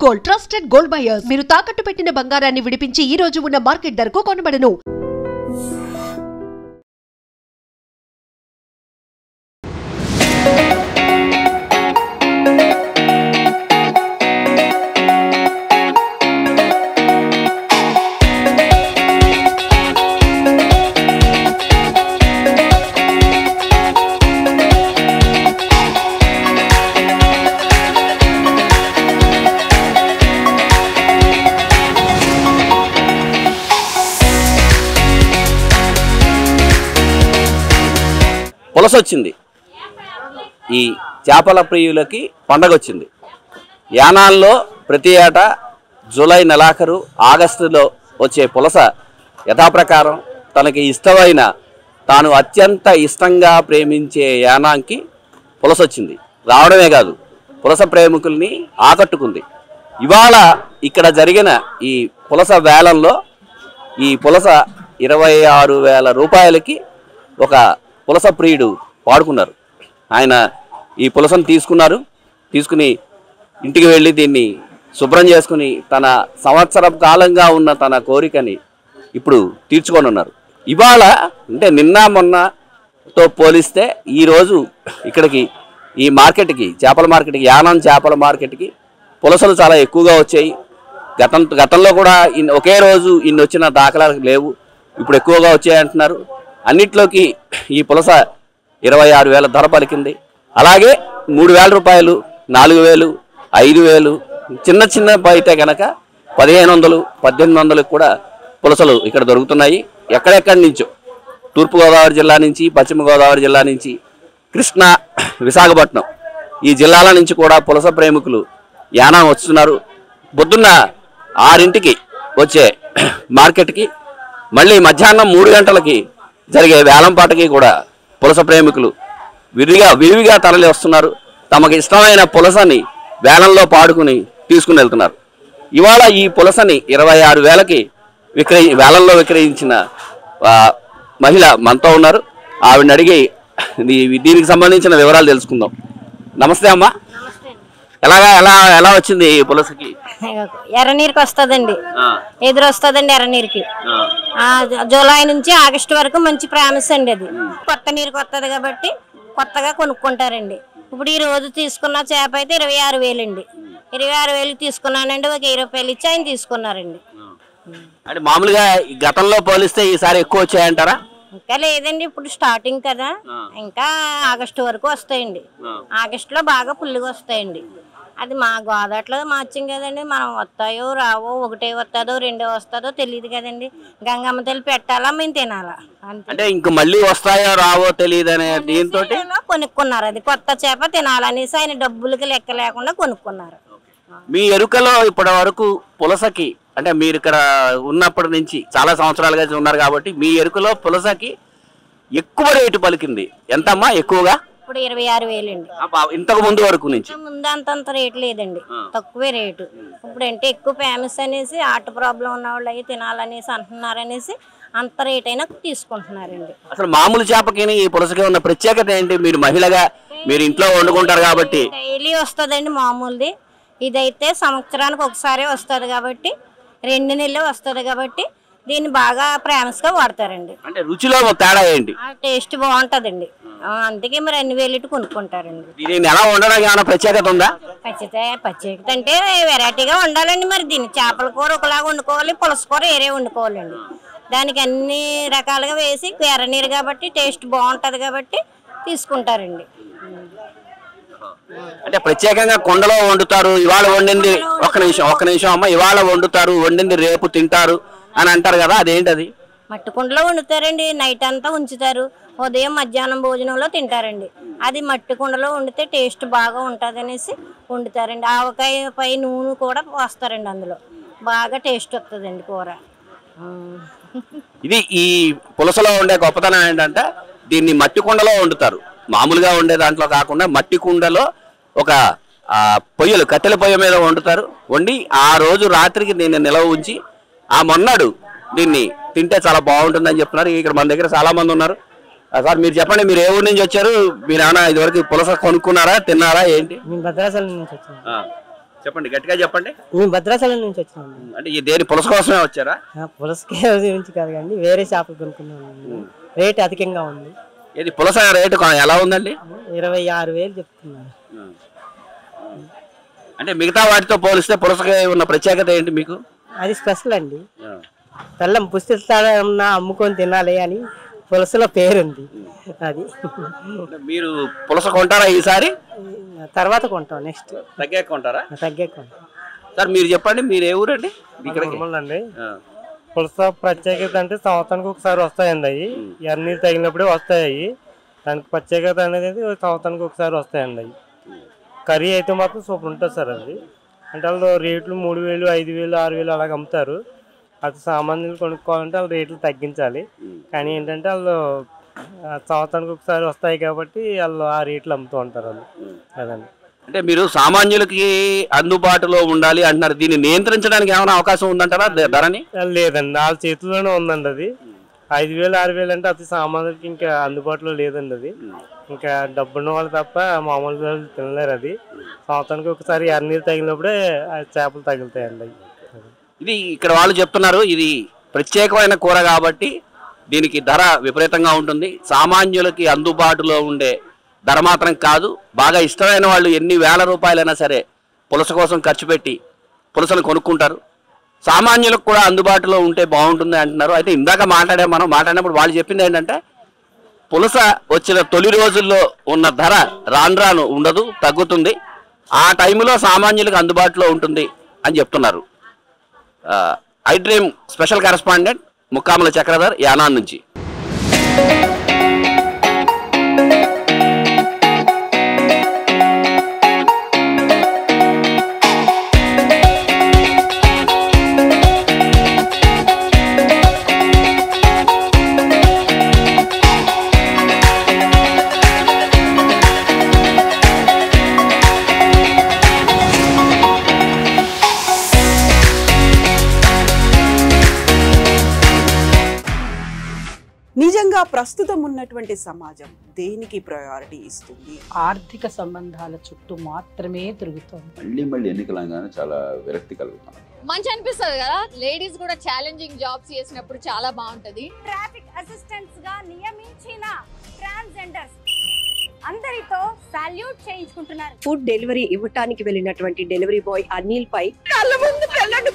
Gold trusted gold buyers మీరు తాకట్టు పెట్టిన బంగారాన్ని విడిపించి ఈ రోజు ఉన్న మార్కెట్ ధరకు కొనబడను. పులస వచ్చింది. ఈ చేపల ప్రియులకి పండగ వచ్చింది. యానాల్లో ప్రతి ఏటా జూలై నెలాఖరు ఆగస్టులో వచ్చే పులస యథాప్రకారం తనకి ఇష్టమైన తాను అత్యంత ఇష్టంగా ప్రేమించే యానాంకి పులస వచ్చింది. రావడమే కాదు, పులస ప్రేమికుల్ని ఆకట్టుకుంది. ఇవాళ ఇక్కడ జరిగిన ఈ పులస వేలంలో ఈ పులస 26,000 రూపాయలకి ఒక పులస ప్రియుడు వాడుకున్నారు. ఆయన ఈ పులసను తీసుకుని ఇంటికి వెళ్ళి దీన్ని శుభ్రం చేసుకుని తన సంవత్సర కాలంగా ఉన్న తన కోరికని ఇప్పుడు తీర్చుకొని ఉన్నారు. ఇవాళ అంటే నిన్న మొన్నతో పోలిస్తే ఈరోజు ఇక్కడికి ఈ మార్కెట్కి చేపల మార్కెట్కి యానం చేపల మార్కెట్కి పులసలు చాలా ఎక్కువగా వచ్చాయి. గతంలో కూడా ఒకే రోజు ఇన్ని వచ్చిన దాఖలాలు లేవు, ఇప్పుడు ఎక్కువగా వచ్చాయంటున్నారు. అన్నిట్లోకి ఈ పులస 26,000 ధర పలికింది. అలాగే 3,000 రూపాయలు, 4,000, 5,000 చిన్న అయితే కనుక 1,500, 1,800 కూడా పులసలు ఇక్కడ దొరుకుతున్నాయి. ఎక్కడెక్కడి నుంచో తూర్పుగోదావరి జిల్లా నుంచి, పశ్చిమ గోదావరి జిల్లా నుంచి, కృష్ణా, విశాఖపట్నం ఈ జిల్లాల నుంచి కూడా పులస ప్రేమికులు యానం వస్తున్నారు. పొద్దున్న 6ంటికి వచ్చే మార్కెట్కి మళ్ళీ మధ్యాహ్నం 3 గంటలకి జరిగే వేలంపాటకి కూడా పులస ప్రేమికులు విరివిగా తరలి వస్తున్నారు. తమకు ఇష్టమైన పులసని వేలంలో పాడుకుని తీసుకుని వెళ్తున్నారు. ఇవాళ ఈ పులసని 26,000కి వేలంలో విక్రయించిన మహిళ మనతో ఉన్నారు. ఆవిడని అడిగి దీనికి సంబంధించిన వివరాలు తెలుసుకుందాం. నమస్తే అమ్మా, ఎలా వచ్చింది ఈ పులసకి? ఎర్రనీరుకి వస్తుందండి, ఎదురు వస్తుందండి ఎర్రనీరుకి. జూలై నుంచి ఆగస్టు వరకు మంచి ప్రామిస్ అండి. అది కొత్త నీరుకి వస్తుంది కాబట్టి కొత్తగా కొనుక్కుంటారండి. ఇప్పుడు ఈ రోజు తీసుకున్న చేప అయితే 26,000 అండి. 26,000 తీసుకున్నానండి. ఒక 10 రూపాయలు ఇచ్చి ఆయన తీసుకున్నారండి. అంటే మామూలుగా గతంలో పోలిస్తే ఈసారి ఎక్కువ వచ్చాయంటారా? ఇంకా లేదండి, ఇప్పుడు స్టార్టింగ్ కదా, ఇంకా ఆగస్టు వరకు వస్తాయండి. ఆగస్టులో బాగా పుల్లుగా వస్తాయండి. అది మా గోదాట్లో మార్చాం కదండి, మనం వస్తాయో రావో, ఒకటే వస్తుందో రెండో వస్తుందో తెలియదు కదండి. గంగమ్మ తల్లి పెట్టాలా, మేము తినాలా అంటే ఇంక మళ్ళీ వస్తాయో రావో తెలియదు అనే దీంతో కొనుక్కున్నారు. అది కొత్త చేప తినాలనేసి ఆయన డబ్బులకి లెక్క లేకుండా కొనుక్కున్నారు. మీ ఎరుకలో ఇప్పటి వరకు పులసకి అంటే మీరు ఇక్కడ ఉన్నప్పటి నుంచి చాలా సంవత్సరాలుగా ఉన్నారు కాబట్టి మీ ఎరుకలో పులసకి ఎక్కువ రేటు పలికింది ఎంతమ్మా? ఎక్కువగా ఇప్పుడు 26,000 అండి. ఇంతకు ముందు వరకు నుంచి ముందు అంతంత రేటు లేదండి, తక్కువే రేటు. ఇప్పుడు అంటే ఎక్కువ ఫేమస్ అనేసి హార్ట్ ప్రాబ్లం ఉన్న వాళ్ళు అవి తినాలనేసి అంటున్నారనేసి అంత రేట్ అయినా తీసుకుంటున్నారండి. అసలు మామూలు చేపకి ఈ పులసకి ఉన్న ప్రత్యేకత ఏంటి? మీరు మహిళగా మీరు ఇంట్లో వండుకుంటారు కాబట్టి డైలీ వస్తుందండి మామూలుది. ఇదైతే సంవత్సరానికి ఒకసారి వస్తుంది కాబట్టి 2 నెలలు వస్తుంది కాబట్టి దీన్ని బాగా ఫేమస్గా వాడతారండి. అంటే రుచిలో తేడా ఏంటి? టేస్ట్ బాగుంటుందండి, అందుకే మరి అన్ని వేలు కొనుక్కుంటారండి. దీన్ని ఎలా వండడానికి ఏమైనా ప్రత్యేకత ఉందా? ప్రత్యేకత అంటే వెరైటీగా ఉండాలండి. మరి దీన్ని చేపల కూర ఒకలాగా వండుకోవాలి, పులస కూర వేరే వండుకోవాలండి. దానికి అన్ని రకాలుగా వేసి ఎర్రనీరు కాబట్టి టేస్ట్ బాగుంటుంది కాబట్టి తీసుకుంటారండి. అంటే ప్రత్యేకంగా కొండలో వండుతారు, ఇవాళ వండింది ఒక్క నిమిషం అమ్మ, ఇవాళ వండుతారు, వండింది రేపు తింటారు అని అంటారు కదా, అదేంటది? మట్టి కుండలో వండుతారండి, నైట్ అంతా ఉంచుతారు, ఉదయం మధ్యాహ్నం భోజనంలో తింటారండి. అది మట్టి కుండలో వండితే టేస్ట్ బాగా ఉంటుంది అనేసి వండుతారండి. ఆవకాయ పై నూనె కూడా పోస్తారండి, అందులో బాగా టేస్ట్ వస్తుందండి కూర. ఇది ఈ పులసలో ఉండే గొప్పతనం ఏంటంటే దీన్ని మట్టి కుండలో వండుతారు. మామూలుగా ఉండే దాంట్లో కాకుండా మట్టి కుండలో ఒక పొయ్యలు కట్టెల పొయ్యి మీద వండుతారు. వండి ఆ రోజు రాత్రికి దీన్ని నిలవ ఉంచి ఆ మొన్నాడు దీన్ని తింటే చాలా బాగుంటుందని చెప్తున్నారు. ఇక్కడ మన దగ్గర చాలా మంది ఉన్నారు. సార్ మీరు చెప్పండి, మీరు ఏ ఊరు నుంచి వచ్చారు? మీరు ఏమైనా ఇదివరకు పులస కొనుక్కున్నారా, తిన్నారా, ఏంటి? భద్రాచలం నుంచి వచ్చాను. చెప్పండి, గట్టిగా చెప్పండి. మేము భద్రాచలం నుంచి వచ్చినాం. అంటే ఈ దేని పులస కోసమే వచ్చారా? పులసకే నుంచి కాదు కానీ వేరే చేపలు కొనుక్కున్నాం. రేట్ అధికంగా ఉంది. ఇది పులస రేటు ఎలా ఉందండి? 26,000 చెప్తున్నారు. అంటే మిగతా వాటితో పోలిస్తే పులసకి ఉన్న ప్రత్యేకత ఏంటి మీకు? అది స్పెషల్ అండి. బెల్లం పుస్తకాలన్నా అమ్ముకొని తినాలి అని పులసలో పేరుంది. అది మీరు పులస కొంటారా ఈసారి? తర్వాత కొంటాం. నెక్స్ట్ తగ్గాక కొంటారా? తగ్గాక కొంటాం. సార్ మీరు చెప్పండి, మీరు ఏ ఊరండి? అండి పులస ప్రత్యేకత అంటే సంవత్సరానికి ఒకసారి వస్తాయండి. అవి ఎర్రనీరు తగిలినప్పుడే వస్తాయి. దానికి ప్రత్యేకత అనేది సంవత్సరానికి ఒకసారి వస్తాయండి. అవి కర్రీ అయితే మాత్రం సూపర్ ఉంటుంది సార్. అది అంటే వాళ్ళు రేట్లు 3,000, 5,000, 6,000 అలాగ అమ్ముతారు. అది సామాన్యులు కొనుక్కోవాలంటే వాళ్ళు రేట్లు తగ్గించాలి. కానీ ఏంటంటే వాళ్ళు సంవత్సరానికి ఒకసారి వస్తాయి కాబట్టి వాళ్ళు ఆ రేట్లు అమ్ముతూ ఉంటారు వాళ్ళు. అదండి. అంటే మీరు సామాన్యులకి అందుబాటులో ఉండాలి అంటున్నారు. దీన్ని నియంత్రించడానికి ఏమైనా అవకాశం ఉందంటారా ధరని? లేదండి, వాళ్ళ చేతిలోనే ఉందండి. అది 5,000, 6,000 అంటే అతి సామాన్యులకి ఇంకా అందుబాటులో లేదండి. అది ఇంకా డబ్బున్న వాళ్ళు తప్ప మామూలు వాళ్ళు తినలేరు. అది సంవత్సరానికి ఒకసారి ఎర్రనీరు తగిలినప్పుడే చేపలు తగులుతాయండి. ఇది ఇక్కడ వాళ్ళు చెప్తున్నారు, ఇది ప్రత్యేకమైన కూర కాబట్టి దీనికి ధర విపరీతంగా ఉంటుంది. సామాన్యులకి అందుబాటులో ఉండే ధర మాత్రం కాదు. బాగా ఇష్టమైన వాళ్ళు ఎన్ని వేల రూపాయలైనా సరే పులస కోసం ఖర్చు పెట్టి పులసను కొనుక్కుంటారు. సామాన్యులకు కూడా అందుబాటులో ఉంటే బాగుంటుంది అంటున్నారు. అయితే ఇందాక మాట్లాడినప్పుడు వాళ్ళు చెప్పింది ఏంటంటే పులస వచ్చిన తొలి రోజుల్లో ఉన్న ధర రాను రాను ఉండదు, తగ్గుతుంది. ఆ టైంలో సామాన్యులకు అందుబాటులో ఉంటుంది అని చెప్తున్నారు. I dream special correspondent Mukkamula Chakradhar, Yanam నుంచి. నిజంగా ప్రస్తుతం ఉన్నటువంటి సమాజం దేనికి ప్రయారిటీ ఇస్తుంది? ఆర్థిక సంబంధాల చుట్టూ మాత్రమే తిరుగుతుంది. మళ్ళీ ఎన్నికలంగానే చాలా విరక్తి కలుగుతాం. మంచి అనిపిస్తుంది కదా, లేడీస్ కూడా ఛాలెంజింగ్ జాబ్స్ చేసినప్పుడు చాలా బాగుంటది. ట్రాఫిక్ అసిస్టెంట్స్ గా నియమించిన ట్రాన్స్జెండర్స్ అందరితో సాల్యూట్ చేయించుకుంటున్నారు. ఫుడ్ డెలివరీ ఇవ్వటానికి వెళ్ళినటువంటి డెలివరీ బాయ్ అనిల్ పై కళ్ళ ముందు పెళ్ళండి